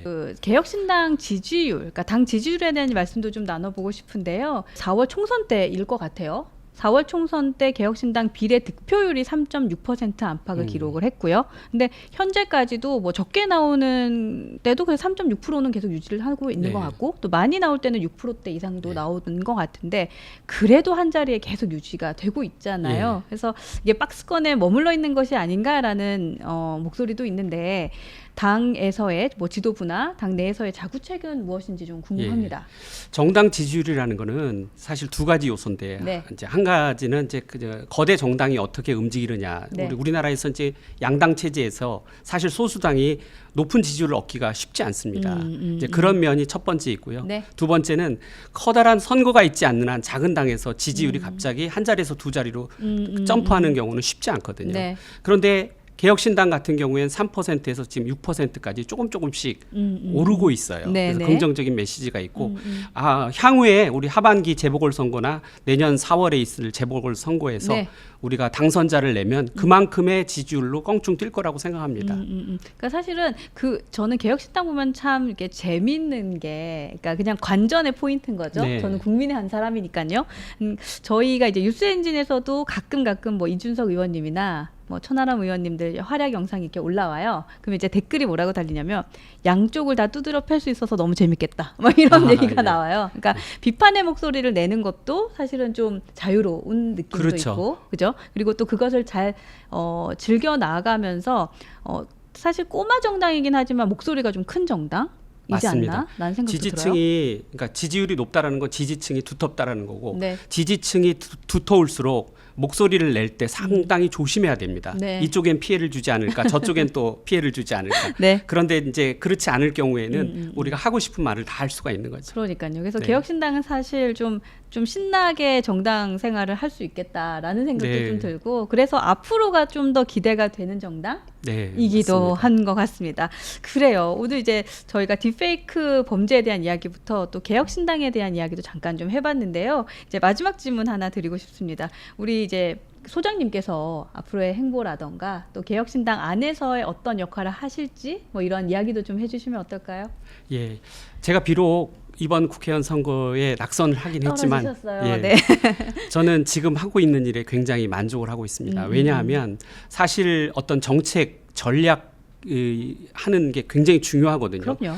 그 개혁신당 지지율, 그러니까 당 지지율에 대한 말씀도 좀 나눠보고 싶은데요. 4월 총선 때일 것 같아요. 4월 총선 때 개혁신당 비례 득표율이 3.6% 안팎을 기록을 했고요. 근데 현재까지도 뭐 적게 나오는 때도 그냥 3.6%는 계속 유지를 하고 있는 것 같고, 또 많이 나올 때는 6%대 이상도 나오는 것 같은데, 그래도 한 자리에 계속 유지가 되고 있잖아요. 그래서 이게 박스권에 머물러 있는 것이 아닌가라는 목소리도 있는데, 당에서의 뭐 지도부나 당 내에서의 자구책은 무엇인지 좀 궁금합니다. 정당 지지율이라는 거는 사실 두 가지 요소인데, 이제 한 가지는 이제 거대 정당이 어떻게 움직이느냐. 우리나라에서 이제 양당 체제에서 사실 소수당이 높은 지지율을 얻기가 쉽지 않습니다. 이제 그런 면이 첫 번째 있고요. 두 번째는 커다란 선거가 있지 않는 한 작은 당에서 지지율이 갑자기 한 자리에서 두 자리로 점프하는 경우는 쉽지 않거든요. 그런데 개혁신당 같은 경우에는 3%에서 지금 6%까지 조금씩 오르고 있어요. 그래서 긍정적인 메시지가 있고, 향후에 우리 하반기 재보궐선거나 내년 4월에 있을 재보궐선거에서 우리가 당선자를 내면 그만큼의 지지율로 껑충 뛸 거라고 생각합니다. 그러니까 사실은 저는 개혁신당 보면 참 이렇게 재밌는 게, 그러니까 그냥 관전의 포인트인 거죠. 저는 국민의 한 사람이니까요. 저희가 이제 뉴스엔진에서도 가끔 뭐 이준석 의원님이나 뭐 천하람 의원님들 활약 영상이 이렇게 올라와요. 그럼 이제 댓글이 뭐라고 달리냐면, 양쪽을 다 두드려 팰 수 있어서 너무 재밌겠다, 뭐 이런 얘기가 나와요. 그러니까 비판의 목소리를 내는 것도 사실은 좀 자유로운 느낌도 있고, 그죠? 그리고 또 그것을 잘 즐겨 나가면서 사실 꼬마 정당이긴 하지만 목소리가 좀 큰 정당. 맞습니다. 라는 생각도 지지층이 들어요. 그러니까 지지율이 높다라는 건 지지층이 두텁다라는 거고, 지지층이 두터울수록 목소리를 낼 때 상당히 조심해야 됩니다. 이쪽엔 피해를 주지 않을까, 저쪽엔 또 피해를 주지 않을까. 그런데 이제 그렇지 않을 경우에는 우리가 하고 싶은 말을 다 할 수가 있는 거죠. 그러니까요. 그래서 개혁신당은 사실 좀 신나게 정당 생활을 할 수 있겠다라는 생각도 좀 들고, 그래서 앞으로가 좀 더 기대가 되는 정당이기도 한 것 같습니다. 그래요. 오늘 이제 저희가 딥페이크 범죄에 대한 이야기부터 또 개혁신당에 대한 이야기도 잠깐 좀 해봤는데요. 이제 마지막 질문 하나 드리고 싶습니다. 우리 이제 소장님께서 앞으로의 행보라던가 또 개혁신당 안에서의 어떤 역할을 하실지 뭐 이런 이야기도 좀 해주시면 어떨까요? 제가 비록 이번 국회의원 선거에 낙선을 하긴 했지만, 저는 지금 하고 있는 일에 굉장히 만족을 하고 있습니다. 왜냐하면 사실 어떤 정책 전략 하는 게 굉장히 중요하거든요. 그럼요.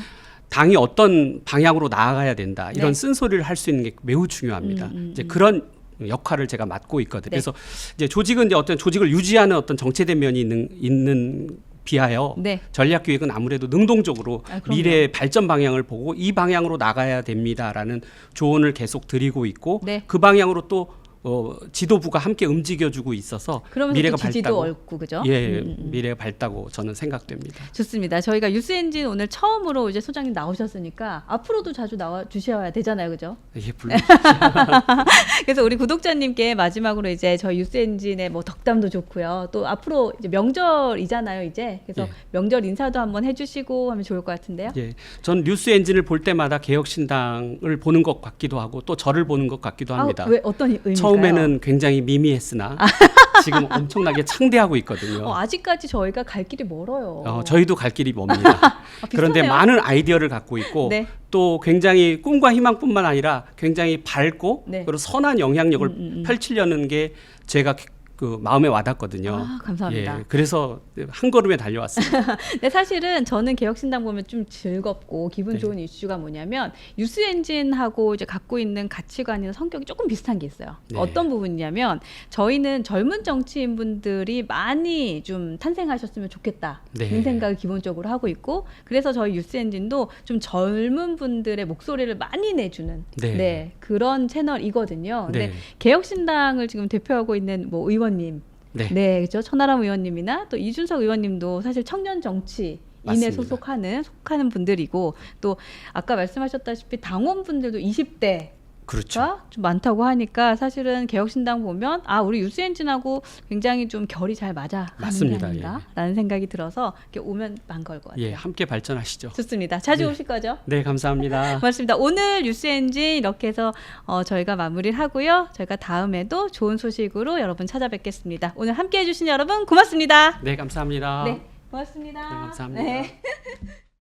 당이 어떤 방향으로 나아가야 된다, 이런 쓴소리를 할 수 있는 게 매우 중요합니다. 이제 그런 역할을 제가 맡고 있거든요. 그래서 이제 조직은 이제 어떤 조직을 유지하는 어떤 정체된 면이 있는 비하여 전략 기획은 아무래도 능동적으로 미래의 발전 방향을 보고 이 방향으로 나가야 됩니다라는 조언을 계속 드리고 있고, 그 방향으로 또 지도부가 함께 움직여주고 있어서 미래가 지지도 얽고, 그죠? 미래가 밝다고 저는 생각됩니다. 좋습니다. 저희가 뉴스엔진 오늘 처음으로 이제 소장님 나오셨으니까 앞으로도 자주 나와 주셔야 되잖아요, 그죠? 물론. 그래서 우리 구독자님께 마지막으로 이제 저희 뉴스엔진의 뭐 덕담도 좋고요. 또 앞으로 이제 명절이잖아요, 이제. 그래서 명절 인사도 한번 해주시고 하면 좋을 것 같은데요. 전 뉴스엔진을 볼 때마다 개혁신당을 보는 것 같기도 하고 또 저를 보는 것 같기도 합니다. 왜 어떤 의미일까요? 처음에는 굉장히 미미했으나 지금 엄청나게 창대하고 있거든요. 아직까지 저희가 갈 길이 멀어요. 저희도 갈 길이 멉니다. 그런데 많은 아이디어를 갖고 있고, 또 굉장히 꿈과 희망뿐만 아니라 굉장히 밝고 그리고 선한 영향력을 펼치려는 게 제가 그 마음에 와닿거든요. 감사합니다. 그래서 한 걸음에 달려왔습니다. 사실은 저는 개혁신당 보면 좀 즐겁고 기분 좋은 이슈가 뭐냐면, 뉴스엔진하고 이제 갖고 있는 가치관이나 성격이 조금 비슷한 게 있어요. 어떤 부분이냐면, 저희는 젊은 정치인분들이 많이 좀 탄생하셨으면 좋겠다, 이런 생각을 기본적으로 하고 있고, 그래서 저희 뉴스엔진도 좀 젊은 분들의 목소리를 많이 내주는 그런 채널이거든요. 근데 개혁신당을 지금 대표하고 있는 뭐 의원님, 그렇죠. 천하람 의원님이나 또 이준석 의원님도 사실 청년 정치인에 속하는 분들이고, 또 아까 말씀하셨다시피 당원분들도 20대 그렇죠. 좀 많다고 하니까, 사실은 개혁신당 보면 우리 뉴스엔진하고 굉장히 좀 결이 잘 맞아 가는 게 아닌가라는 생각이 들어서 이렇게 오면 반가울 것 같아요. 함께 발전하시죠. 좋습니다. 자주 오실 거죠? 네, 감사합니다. 고맙습니다. 오늘 뉴스엔진 이렇게 해서 저희가 마무리를 하고요. 저희가 다음에도 좋은 소식으로 여러분 찾아뵙겠습니다. 오늘 함께해 주신 여러분 고맙습니다. 네, 감사합니다. 네, 고맙습니다. 네, 감사합니다.